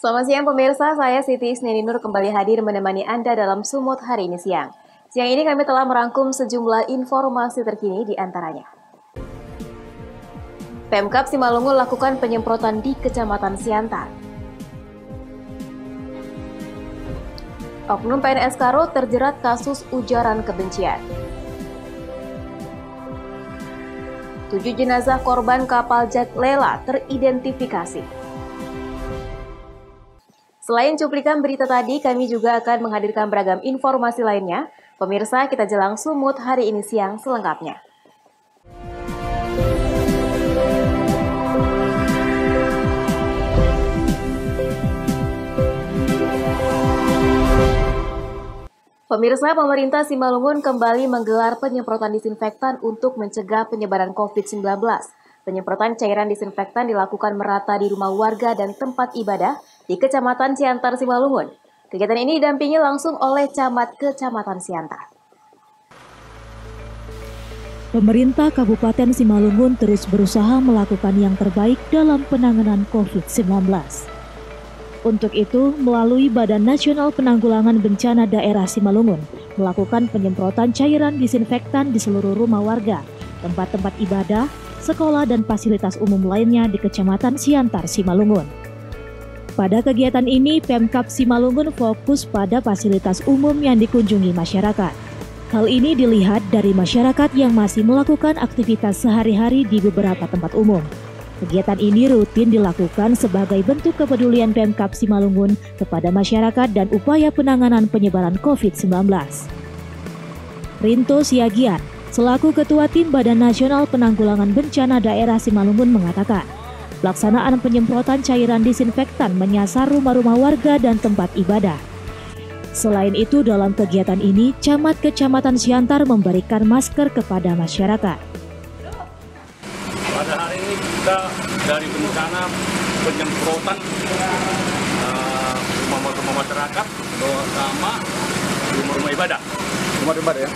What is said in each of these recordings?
Selamat siang pemirsa, saya Siti Isninur kembali hadir menemani Anda dalam Sumut hari ini siang. Siang ini kami telah merangkum sejumlah informasi terkini di antaranya. Pemkab Simalungun lakukan penyemprotan di Kecamatan Siantar. Oknum PNS Karo terjerat kasus ujaran kebencian. 7 jenazah korban kapal Jack Lela teridentifikasi. Selain cuplikan berita tadi, kami juga akan menghadirkan beragam informasi lainnya. Pemirsa, kita jelang Sumut hari ini siang selengkapnya. Pemirsa, pemerintah Simalungun kembali menggelar penyemprotan disinfektan untuk mencegah penyebaran COVID-19. Penyemprotan cairan disinfektan dilakukan merata di rumah warga dan tempat ibadah di Kecamatan Siantar, Simalungun. Kegiatan ini didampingi langsung oleh Camat Kecamatan Siantar. Pemerintah Kabupaten Simalungun terus berusaha melakukan yang terbaik dalam penanganan COVID-19. Untuk itu, melalui Badan Nasional Penanggulangan Bencana Daerah Simalungun, melakukan penyemprotan cairan disinfektan di seluruh rumah warga, tempat-tempat ibadah, sekolah, dan fasilitas umum lainnya di Kecamatan Siantar, Simalungun. Pada kegiatan ini, Pemkab Simalungun fokus pada fasilitas umum yang dikunjungi masyarakat. Hal ini dilihat dari masyarakat yang masih melakukan aktivitas sehari-hari di beberapa tempat umum. Kegiatan ini rutin dilakukan sebagai bentuk kepedulian Pemkab Simalungun kepada masyarakat dan upaya penanganan penyebaran COVID-19. Rinto Siagian, selaku Ketua Tim Badan Nasional Penanggulangan Bencana Daerah Simalungun mengatakan, pelaksanaan penyemprotan cairan disinfektan menyasar rumah-rumah warga dan tempat ibadah. Selain itu, dalam kegiatan ini, Camat Kecamatan Siantar memberikan masker kepada masyarakat. Pada hari ini kita dari bencana penyemprotan rumah-rumah masyarakat sama rumah-rumah ibadah. Rumah ibadah ya?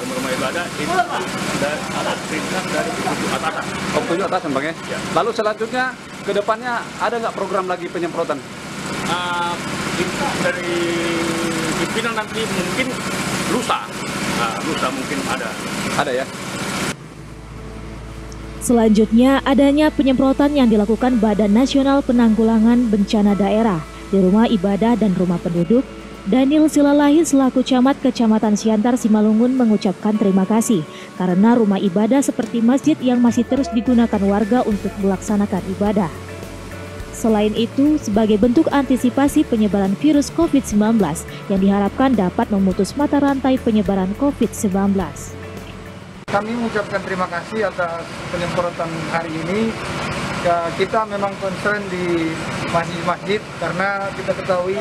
Rumah-rumah ibadah itu ada perintah dari 7 atasan. Oh, 7 atasan Bang ya? Ya. Lalu selanjutnya ke depannya ada nggak program lagi penyemprotan? Dari pimpinan nanti mungkin lusa mungkin ada. Ada ya? Selanjutnya, adanya penyemprotan yang dilakukan Badan Nasional Penanggulangan Bencana Daerah di rumah ibadah dan rumah penduduk. Daniel Silalahi selaku Camat Kecamatan Siantar, Simalungun mengucapkan terima kasih karena rumah ibadah seperti masjid yang masih terus digunakan warga untuk melaksanakan ibadah. Selain itu, sebagai bentuk antisipasi penyebaran virus COVID-19 yang diharapkan dapat memutus mata rantai penyebaran COVID-19. Kami mengucapkan terima kasih atas penyemprotan hari ini. Kita memang concern di masjid-masjid karena kita ketahui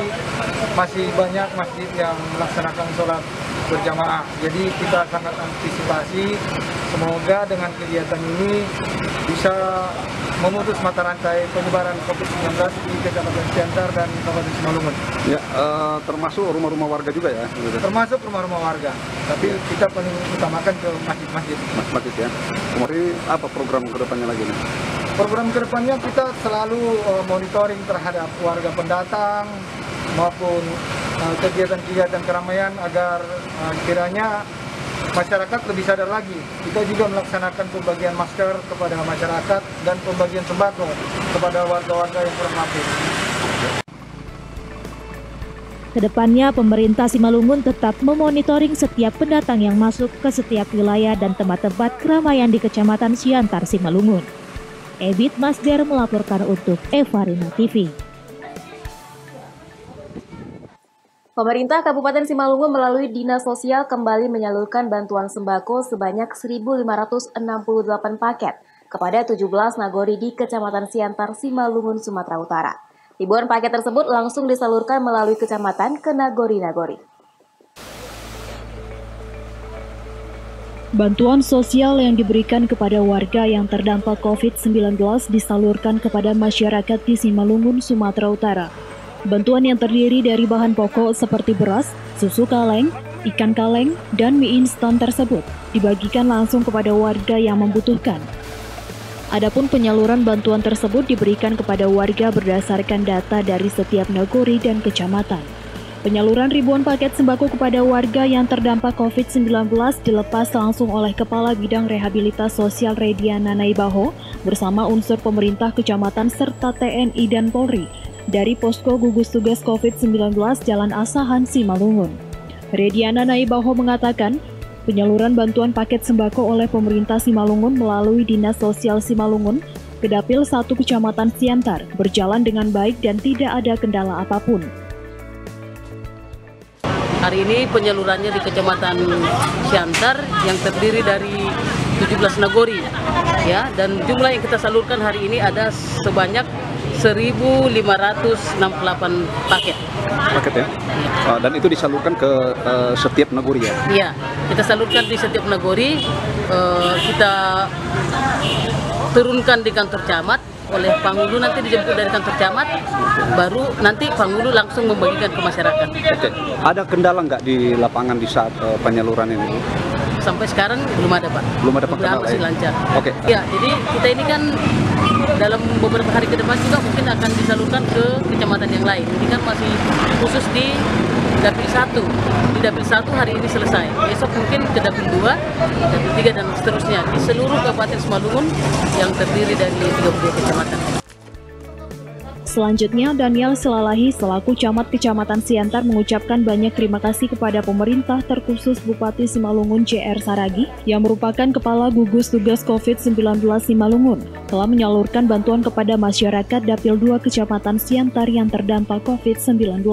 masih banyak masjid yang melaksanakan sholat berjamaah. Jadi kita sangat antisipasi, semoga dengan kegiatan ini bisa memutus mata rantai penyebaran COVID-19 di Kecamatan Siantar dan Kabupaten Simalungun. Ya, termasuk rumah-rumah warga juga ya? Termasuk rumah-rumah warga, tapi kita paling utamakan ke masjid-masjid. Masjid ya. Kemudian apa program kedepannya lagi nih? Program kedepannya kita selalu monitoring terhadap warga pendatang maupun kegiatan-kegiatan keramaian agar kiranya masyarakat lebih sadar lagi. Kita juga melaksanakan pembagian masker kepada masyarakat dan pembagian sembako kepada warga-warga yang kurang mampu. Kedepannya, pemerintah Simalungun tetap memonitoring setiap pendatang yang masuk ke setiap wilayah dan tempat-tempat keramaian di Kecamatan Siantar, Simalungun. Ebit Masder melaporkan untuk Evarina TV. Pemerintah Kabupaten Simalungun melalui Dinas Sosial kembali menyalurkan bantuan sembako sebanyak 1.568 paket kepada 17 nagori di Kecamatan Siantar, Simalungun, Sumatera Utara. Ribuan paket tersebut langsung disalurkan melalui kecamatan ke nagori-nagori. Bantuan sosial yang diberikan kepada warga yang terdampak COVID-19 disalurkan kepada masyarakat di Simalungun, Sumatera Utara. Bantuan yang terdiri dari bahan pokok seperti beras, susu kaleng, ikan kaleng, dan mie instan tersebut dibagikan langsung kepada warga yang membutuhkan. Adapun penyaluran bantuan tersebut diberikan kepada warga berdasarkan data dari setiap nagori dan kecamatan. Penyaluran ribuan paket sembako kepada warga yang terdampak COVID-19 dilepas langsung oleh Kepala Bidang Rehabilitas Sosial Rediana Naibaho bersama unsur pemerintah kecamatan serta TNI dan Polri dari Posko Gugus Tugas COVID-19 Jalan Asahan, Simalungun. Rediana Naibaho mengatakan, penyaluran bantuan paket sembako oleh pemerintah Simalungun melalui Dinas Sosial Simalungun ke Dapil 1 Kecamatan Siantar berjalan dengan baik dan tidak ada kendala apapun. Hari ini penyalurannya di Kecamatan Siantar yang terdiri dari 17 nagori, ya, dan jumlah yang kita salurkan hari ini ada sebanyak 1.568 paket. Paket ya? Dan itu disalurkan ke setiap nagori ya? Iya, kita salurkan di setiap nagori, kita turunkan di kantor camat, oleh Panghulu nanti dijemput dari kantor camat, baru nanti Panghulu langsung membagikan ke masyarakat. Oke. Ada kendala nggak di lapangan di saat penyaluran ini? Sampai sekarang belum ada, Pak. Belum ada kendala masih ya? lancar. Oke. Ya, jadi kita ini kan dalam beberapa hari ke depan juga mungkin akan disalurkan ke kecamatan yang lain. Ini kan masih khusus di Dapil 1. Di Dapil 1 hari ini selesai. Besok mungkin ke Dapil 2, Dapil 3 dan seterusnya di seluruh Kabupaten Simalungun yang terdiri dari 32 kecamatan. Selanjutnya, Daniel Selalahi selaku Camat Kecamatan Siantar mengucapkan banyak terima kasih kepada pemerintah terkhusus Bupati Simalungun JR Saragi yang merupakan Kepala Gugus Tugas COVID-19 Simalungun telah menyalurkan bantuan kepada masyarakat Dapil 2 Kecamatan Siantar yang terdampak COVID-19.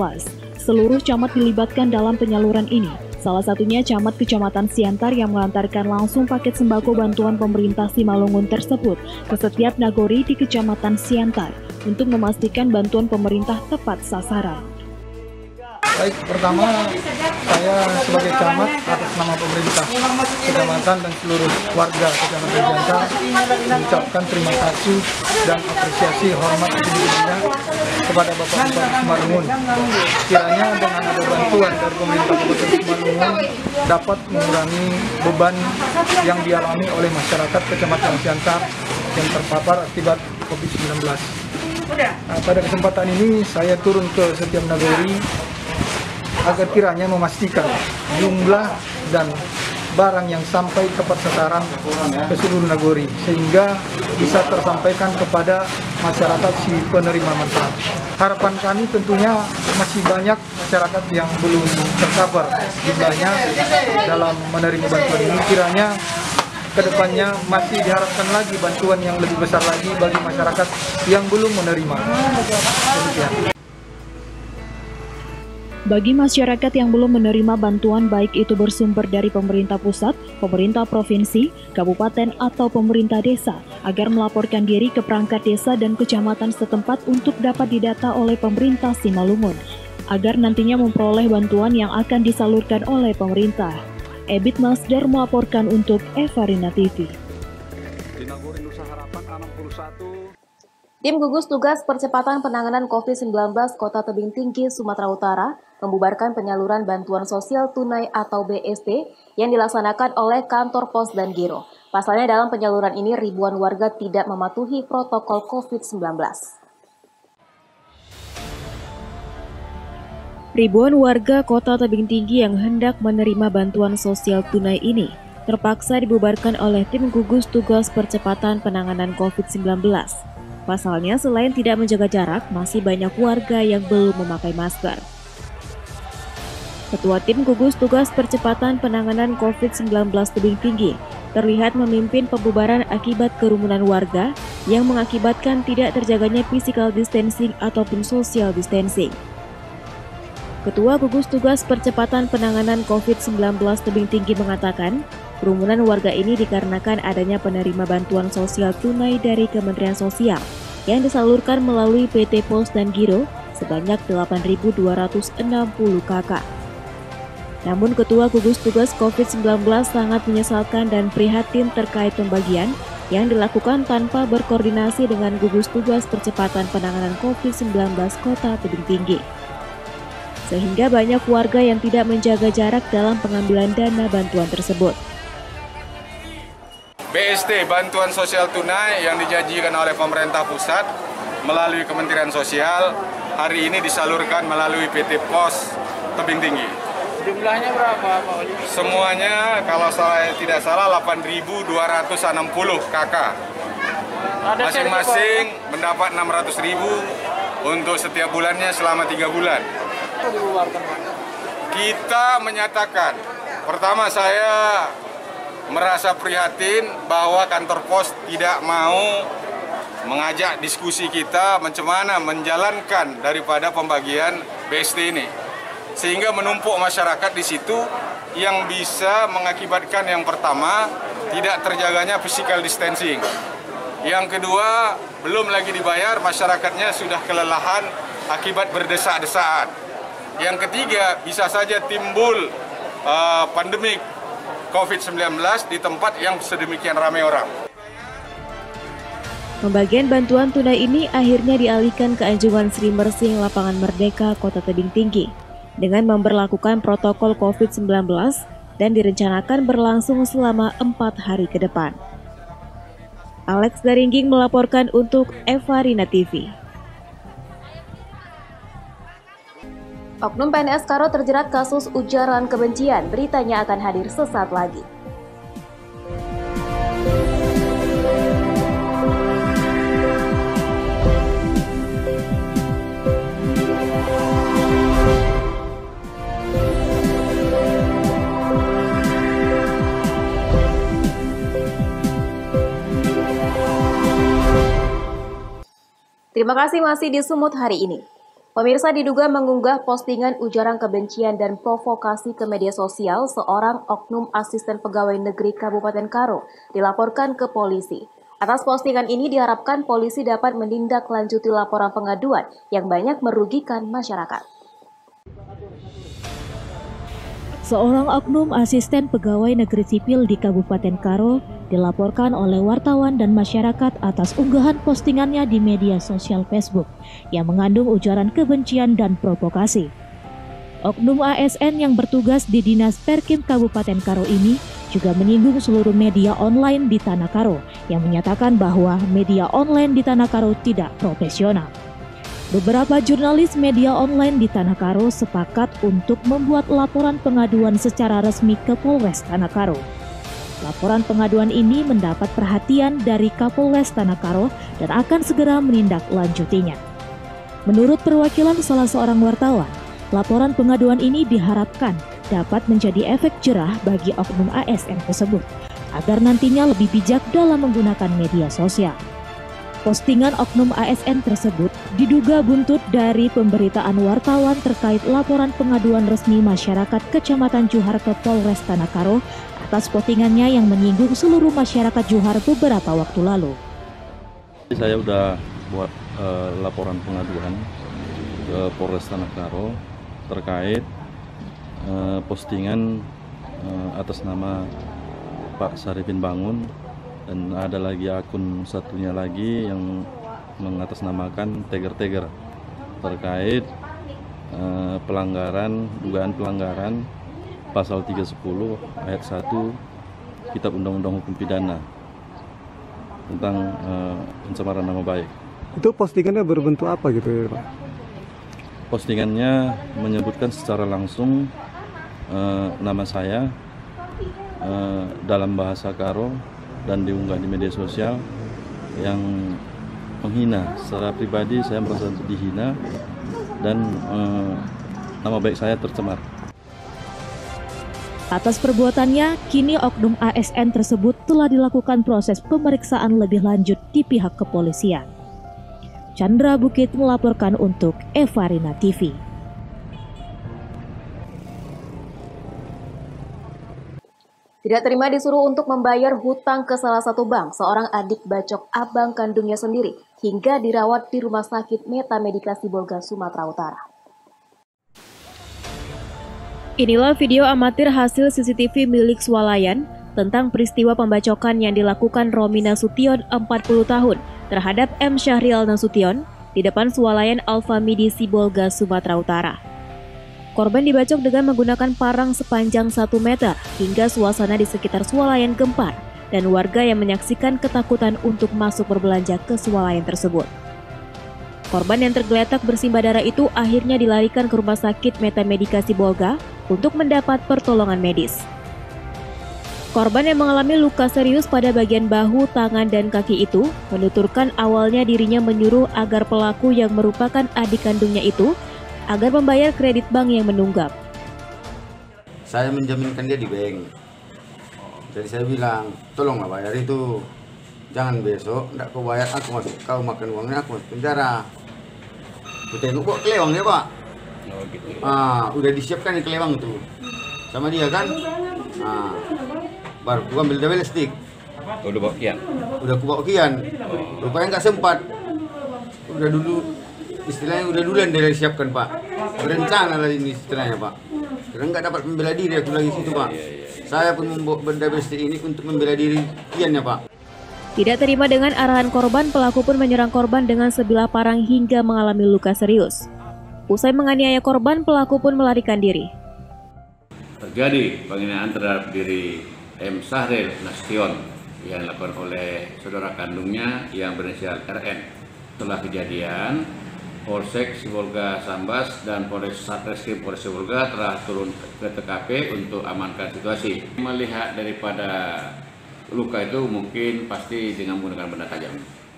Seluruh camat dilibatkan dalam penyaluran ini. Salah satunya Camat Kecamatan Siantar yang mengantarkan langsung paket sembako bantuan pemerintah Simalungun tersebut ke setiap nagori di Kecamatan Siantar untuk memastikan bantuan pemerintah tepat sasaran. Baik, pertama saya sebagai camat atas nama pemerintah kecamatan dan seluruh warga Kecamatan Siantar mengucapkan terima kasih dan apresiasi hormat setinggi-tingginya kepada Bapak Bupati Simalungun. Kiranya dengan ada bantuan dari pemerintah Kabupaten Simalungun dapat mengurangi beban yang dialami oleh masyarakat Kecamatan Siantar yang terpapar akibat COVID-19. Pada kesempatan ini saya turun ke setiap nagori agar kiranya memastikan jumlah dan barang yang sampai tepat sasaran ke seluruh nagori sehingga bisa tersampaikan kepada masyarakat si penerima manfaat. Harapan kami tentunya masih banyak masyarakat yang belum tercover jumlahnya dalam menerima bantuan ini. Kiranya kedepannya masih diharapkan lagi bantuan yang lebih besar lagi bagi masyarakat yang belum menerima. Demikian. Bagi masyarakat yang belum menerima bantuan baik itu bersumber dari pemerintah pusat, pemerintah provinsi, kabupaten, atau pemerintah desa, agar melaporkan diri ke perangkat desa dan kecamatan setempat untuk dapat didata oleh pemerintah Simalungun, agar nantinya memperoleh bantuan yang akan disalurkan oleh pemerintah. Ebit Masdar melaporkan untuk Evarina TV. Di Nagori Nusa Harapan 61. Tim Gugus Tugas Percepatan Penanganan COVID-19 Kota Tebing Tinggi, Sumatera Utara membubarkan penyaluran bantuan sosial tunai atau BST yang dilaksanakan oleh kantor pos dan giro. Pasalnya dalam penyaluran ini ribuan warga tidak mematuhi protokol COVID-19. Ribuan warga Kota Tebing Tinggi yang hendak menerima bantuan sosial tunai ini terpaksa dibubarkan oleh Tim Gugus Tugas Percepatan Penanganan COVID-19. Pasalnya, selain tidak menjaga jarak, masih banyak warga yang belum memakai masker. Ketua Tim Gugus Tugas Percepatan Penanganan COVID-19 Tebing Tinggi terlihat memimpin pembubaran akibat kerumunan warga yang mengakibatkan tidak terjaganya physical distancing ataupun social distancing. Ketua Gugus Tugas Percepatan Penanganan COVID-19 Tebing Tinggi mengatakan, kerumunan warga ini dikarenakan adanya penerima bantuan sosial tunai dari Kementerian Sosial yang disalurkan melalui PT Pos dan Giro sebanyak 8.260 KK. Namun Ketua Gugus Tugas COVID-19 sangat menyesalkan dan prihatin terkait pembagian yang dilakukan tanpa berkoordinasi dengan Gugus Tugas Percepatan Penanganan COVID-19 Kota Tebing Tinggi. Sehingga banyak warga yang tidak menjaga jarak dalam pengambilan dana bantuan tersebut. BST, bantuan sosial tunai yang dijanjikan oleh pemerintah pusat melalui Kementerian Sosial, hari ini disalurkan melalui PT Pos Tebing Tinggi. Jumlahnya berapa, Pak Wali? Semuanya kalau saya tidak salah 8.260 KK. Masing-masing mendapat 600.000 untuk setiap bulannya selama 3 bulan. Kita menyatakan, pertama saya merasa prihatin bahwa kantor pos tidak mau mengajak diskusi kita bagaimana menjalankan daripada pembagian BST ini. Sehingga menumpuk masyarakat di situ yang bisa mengakibatkan yang pertama tidak terjaganya physical distancing. Yang kedua, belum lagi dibayar, masyarakatnya sudah kelelahan akibat berdesak-desakan. Yang ketiga, bisa saja timbul pandemik COVID-19 di tempat yang sedemikian ramai orang. Pembagian bantuan tunai ini akhirnya dialihkan ke Anjungan Sri Mersing Lapangan Merdeka, Kota Tebing Tinggi, dengan memberlakukan protokol COVID-19 dan direncanakan berlangsung selama 4 hari ke depan. Alex Daringging melaporkan untuk Evarina TV. Oknum PNS Karo terjerat kasus ujaran kebencian. Beritanya akan hadir sesaat lagi. Terima kasih masih di Sumut hari ini. Pemirsa, diduga mengunggah postingan ujaran kebencian dan provokasi ke media sosial, seorang oknum asisten pegawai negeri Kabupaten Karo dilaporkan ke polisi. Atas postingan ini diharapkan polisi dapat menindaklanjuti laporan pengaduan yang banyak merugikan masyarakat. Seorang oknum asisten pegawai negeri sipil di Kabupaten Karo dilaporkan oleh wartawan dan masyarakat atas unggahan postingannya di media sosial Facebook yang mengandung ujaran kebencian dan provokasi. Oknum ASN yang bertugas di Dinas Perkim Kabupaten Karo ini juga menyinggung seluruh media online di Tanah Karo yang menyatakan bahwa media online di Tanah Karo tidak profesional. Beberapa jurnalis media online di Tanah Karo sepakat untuk membuat laporan pengaduan secara resmi ke Polres Tanah Karo. Laporan pengaduan ini mendapat perhatian dari Kapolres Tanah Karo dan akan segera menindaklanjutinya. Menurut perwakilan salah seorang wartawan, laporan pengaduan ini diharapkan dapat menjadi efek jerah bagi oknum ASN tersebut, agar nantinya lebih bijak dalam menggunakan media sosial. Postingan oknum ASN tersebut diduga buntut dari pemberitaan wartawan terkait laporan pengaduan resmi masyarakat Kecamatan Johar ke Polres Tanah Karo atas postingannya yang menyinggung seluruh masyarakat Johar beberapa waktu lalu. Saya sudah buat laporan pengaduan ke Polres Tanah Karo terkait postingan atas nama Pak Sarifin Bangun, dan ada lagi akun satunya lagi yang mengatasnamakan Teger-Teger terkait dugaan pelanggaran pasal 310 ayat 1 Kitab Undang-Undang Hukum Pidana tentang pencemaran nama baik. Itu postingannya berbentuk apa gitu ya, Pak? Postingannya menyebutkan secara langsung nama saya dalam bahasa Karo dan diunggah di media sosial yang menghina. Secara pribadi saya merasa dihina dan nama baik saya tercemar. Atas perbuatannya, kini oknum ASN tersebut telah dilakukan proses pemeriksaan lebih lanjut di pihak kepolisian. Chandra Bukit melaporkan untuk Evarina TV. Tidak terima disuruh untuk membayar hutang ke salah satu bank, seorang adik bacok abang kandungnya sendiri hingga dirawat di Rumah Sakit Metamedika Sibolga, Sumatera Utara. Inilah video amatir hasil CCTV milik Swalayan tentang peristiwa pembacokan yang dilakukan Romi Nasution 40 tahun terhadap M. Syahrial Nasution di depan Swalayan Alfamidi Sibolga, Sumatera Utara. Korban dibacok dengan menggunakan parang sepanjang 1 meter hingga suasana di sekitar Swalayan gempar dan warga yang menyaksikan ketakutan untuk masuk berbelanja ke swalayan tersebut. Korban yang tergeletak bersimbah darah itu akhirnya dilarikan ke Rumah Sakit Metamedika Sibolga untuk mendapat pertolongan medis. Korban yang mengalami luka serius pada bagian bahu, tangan, dan kaki itu menuturkan awalnya dirinya menyuruh agar pelaku yang merupakan adik kandungnya itu agar membayar kredit bank yang menunggak. Saya menjaminkan dia di bank. Jadi saya bilang, tolonglah bayar itu. Jangan besok, enggak kau bayar, kau makan uangnya, aku masuk penjara. Aku tengok kok kelewang dia, Pak. Udah disiapkan di kelewang itu. Sama dia kan? Baru aku ambil double stick. Udah bawa kian? Udah aku bawa kian. Rupanya nggak sempat. Udah dulu, istilahnya udah duluan dia siapkan, Pak. Berencana lah ini istilahnya, Pak. Karena nggak dapat membela diri aku lagi situ, Pak. Saya pun membawa double stick ini untuk membela diri kiannya, Pak. Tidak terima dengan arahan korban, pelaku pun menyerang korban dengan sebilah parang hingga mengalami luka serius. Usai menganiaya korban, pelaku pun melarikan diri. Terjadi penganiayaan terhadap diri M. Sahril Nasution yang dilakukan oleh saudara kandungnya yang berinisial RN. Setelah kejadian, Polsek Sibolga Sambas dan Polres Satreskrim Polres Sibolga telah turun ke TKP untuk amankan situasi. Melihat daripada luka itu mungkin pasti dengan menggunakan benda tajam.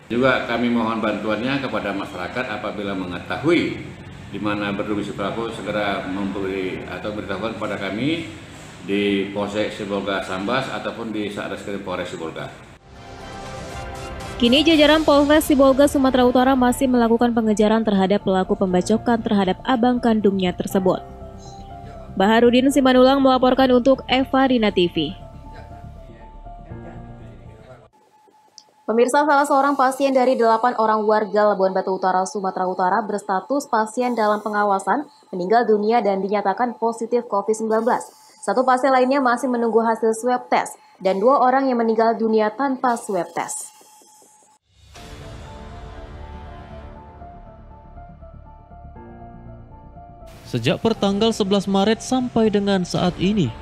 Juga kami mohon bantuannya kepada masyarakat apabila mengetahui di mana berdomisili pelaku segera memberi atau beritahukan kepada kami di Polsek Sibolga Sambas ataupun di Satreskrim Polres Sibolga. Kini jajaran Polres Sibolga Sumatera Utara masih melakukan pengejaran terhadap pelaku pembacokan terhadap abang kandungnya tersebut. Baharudin Simanulang melaporkan untuk Eva Rina TV. Pemirsa, salah seorang pasien dari 8 orang warga Labuan Batu Utara, Sumatera Utara berstatus pasien dalam pengawasan meninggal dunia dan dinyatakan positif COVID-19. Satu pasien lainnya masih menunggu hasil swab test dan 2 orang yang meninggal dunia tanpa swab test. Sejak pertanggal 11 Maret sampai dengan saat ini,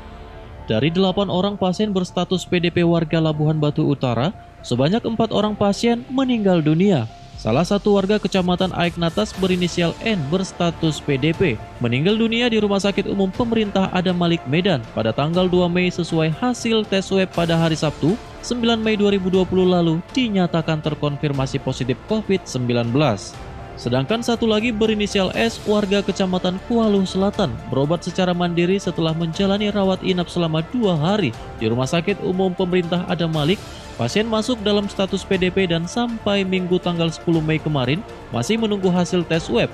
dari 8 orang pasien berstatus PDP warga Labuan Batu Utara, sebanyak 4 orang pasien meninggal dunia. Salah satu warga Kecamatan Aiknatas berinisial N berstatus PDP meninggal dunia di Rumah Sakit Umum Pemerintah Adam Malik Medan pada tanggal 2 Mei sesuai hasil tes swab pada hari Sabtu 9 Mei 2020 lalu dinyatakan terkonfirmasi positif COVID-19. Sedangkan satu lagi berinisial S warga Kecamatan Kualuh Selatan berobat secara mandiri setelah menjalani rawat inap selama 2 hari di Rumah Sakit Umum Pemerintah Adam Malik. Pasien masuk dalam status PDP dan sampai Minggu tanggal 10 Mei kemarin masih menunggu hasil tes swab.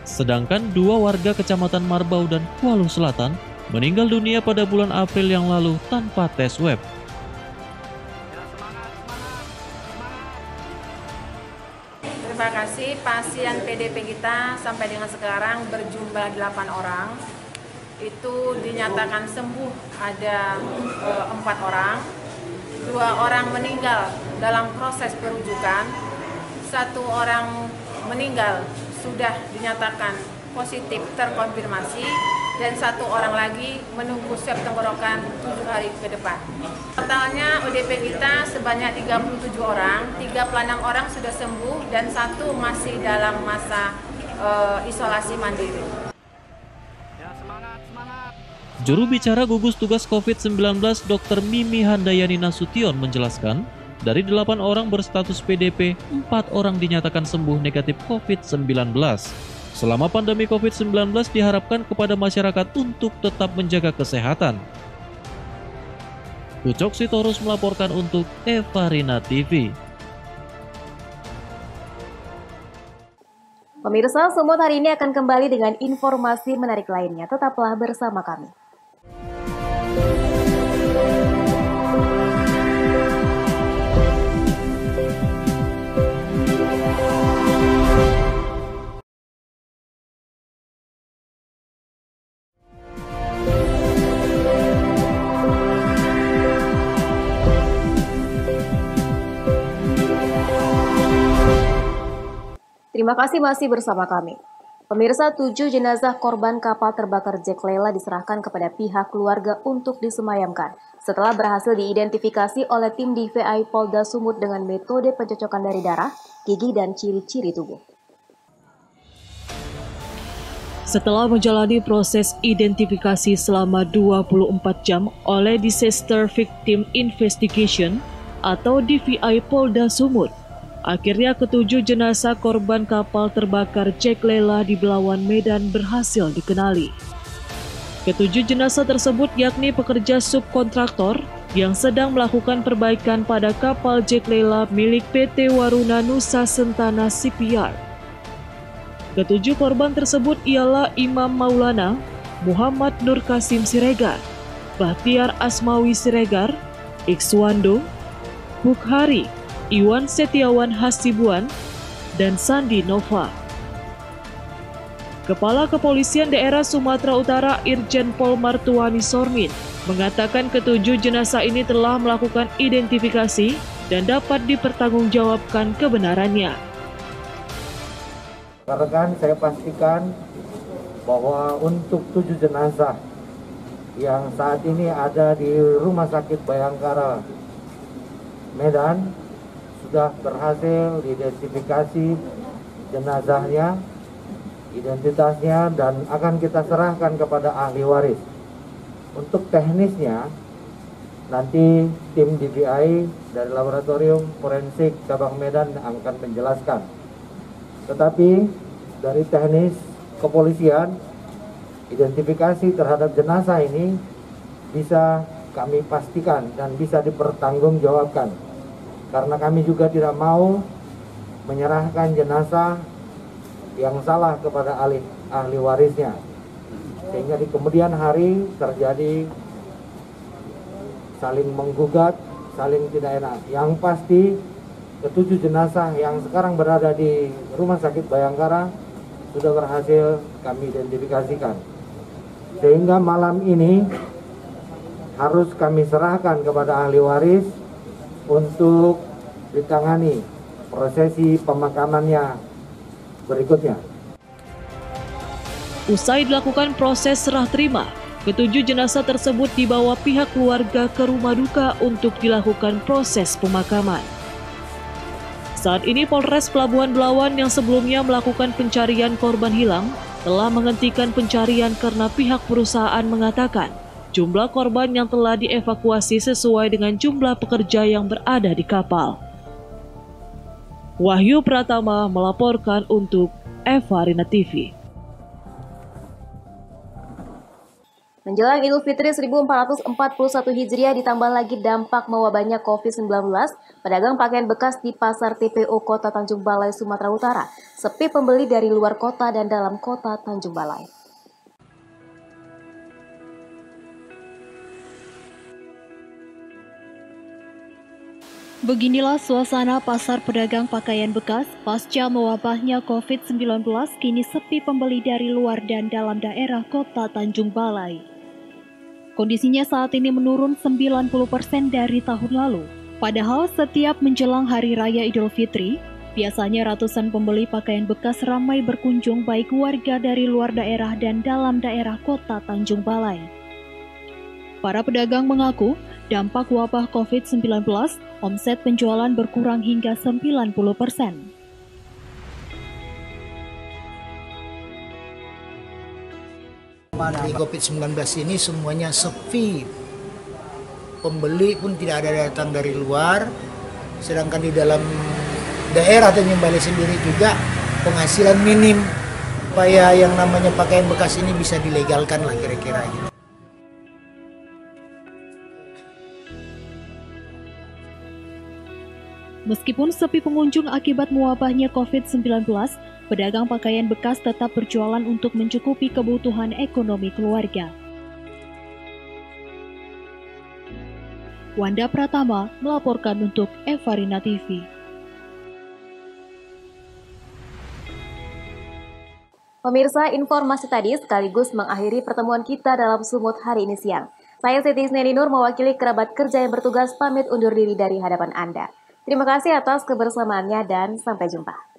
Sedangkan 2 warga Kecamatan Marbau dan Kualuh Selatan meninggal dunia pada bulan April yang lalu tanpa tes swab. Terima kasih, pasien PDP kita sampai dengan sekarang berjumlah 8 orang. Itu dinyatakan sembuh ada 4 orang. 2 orang meninggal dalam proses perujukan, 1 orang meninggal sudah dinyatakan positif terkonfirmasi, dan 1 orang lagi menunggu swab tenggorokan 7 hari ke depan. Totalnya ODP kita sebanyak 37 orang, 36 orang sudah sembuh dan 1 masih dalam masa isolasi mandiri. Juru bicara gugus tugas COVID-19 Dr. Mimi Handayani Nasution menjelaskan, dari 8 orang berstatus PDP, 4 orang dinyatakan sembuh negatif COVID-19. Selama pandemi COVID-19 diharapkan kepada masyarakat untuk tetap menjaga kesehatan. Ucok Sitorus melaporkan untuk Eva Rina TV. Pemirsa, Sumut hari ini akan kembali dengan informasi menarik lainnya. Tetaplah bersama kami. Terima kasih masih bersama kami. Pemirsa, 7 jenazah korban kapal terbakar Jack Layla diserahkan kepada pihak keluarga untuk disemayamkan. setelah berhasil diidentifikasi oleh tim DVI Polda Sumut dengan metode pencocokan dari darah, gigi, dan ciri-ciri tubuh. Setelah menjalani proses identifikasi selama 24 jam oleh Disaster Victim Investigation atau DVI Polda Sumut, akhirnya ketujuh jenazah korban kapal terbakar Jack Lela di Belawan, Medan berhasil dikenali. Ketujuh jenazah tersebut yakni pekerja subkontraktor yang sedang melakukan perbaikan pada kapal Jack Lela milik PT Waruna Nusa Sentana Shipyard. Ketujuh korban tersebut ialah Imam Maulana, Muhammad Nur Kasim Siregar, Bahtiar Asmawi Siregar, Ikswando, Bukhari, Iwan Setiawan Hasibuan, dan Sandi Nova. Kepala Kepolisian Daerah Sumatera Utara Irjen Pol Martuani Sormin mengatakan ketujuh jenazah ini telah melakukan identifikasi dan dapat dipertanggungjawabkan kebenarannya. Rekan, saya pastikan bahwa untuk 7 jenazah yang saat ini ada di Rumah Sakit Bayangkara Medan sudah berhasil diidentifikasi jenazahnya, identitasnya, dan akan kita serahkan kepada ahli waris. Untuk teknisnya, nanti tim DVI dari Laboratorium Forensik Cabang Medan akan menjelaskan. Tetapi dari teknis kepolisian, identifikasi terhadap jenazah ini bisa kami pastikan dan bisa dipertanggungjawabkan. Karena kami juga tidak mau menyerahkan jenazah yang salah kepada ahli warisnya. Sehingga di kemudian hari terjadi saling menggugat, saling tidak enak. Yang pasti ketujuh jenazah yang sekarang berada di Rumah Sakit Bayangkara sudah berhasil kami identifikasikan. Sehingga malam ini harus kami serahkan kepada ahli waris untuk ditangani prosesi pemakamannya berikutnya. Usai dilakukan proses serah terima, ketujuh jenazah tersebut dibawa pihak keluarga ke rumah duka untuk dilakukan proses pemakaman. Saat ini Polres Pelabuhan Belawan yang sebelumnya melakukan pencarian korban hilang telah menghentikan pencarian karena pihak perusahaan mengatakan jumlah korban yang telah dievakuasi sesuai dengan jumlah pekerja yang berada di kapal. Wahyu Pratama melaporkan untuk Eva Rina TV. Menjelang Idul Fitri 1441 Hijriah ditambah lagi dampak mewabahnya COVID-19, pedagang pakaian bekas di Pasar TPO Kota Tanjung Balai, Sumatera Utara, sepi pembeli dari luar kota dan dalam kota Tanjung Balai. Beginilah suasana pasar pedagang pakaian bekas pasca mewabahnya COVID-19 kini sepi pembeli dari luar dan dalam daerah kota Tanjung Balai. Kondisinya saat ini menurun 90% dari tahun lalu. Padahal setiap menjelang Hari Raya Idul Fitri, biasanya ratusan pembeli pakaian bekas ramai berkunjung baik warga dari luar daerah dan dalam daerah kota Tanjung Balai. Para pedagang mengaku, dampak wabah COVID-19, omset penjualan berkurang hingga 90%. Di COVID-19 ini semuanya sepi, pembeli pun tidak ada datang dari luar, sedangkan di dalam daerah Tanjung Balai sendiri juga penghasilan minim, supaya yang namanya pakaian bekas ini bisa dilegalkan lah kira-kira gitu. Meskipun sepi pengunjung akibat mewabahnya COVID-19, pedagang pakaian bekas tetap berjualan untuk mencukupi kebutuhan ekonomi keluarga. Wanda Pratama melaporkan untuk Eva Rina TV. Pemirsa, informasi tadi sekaligus mengakhiri pertemuan kita dalam Sumut hari ini siang. Saya Siti Isneni Nur mewakili kerabat kerja yang bertugas pamit undur diri dari hadapan Anda. Terima kasih atas kebersamaannya dan sampai jumpa.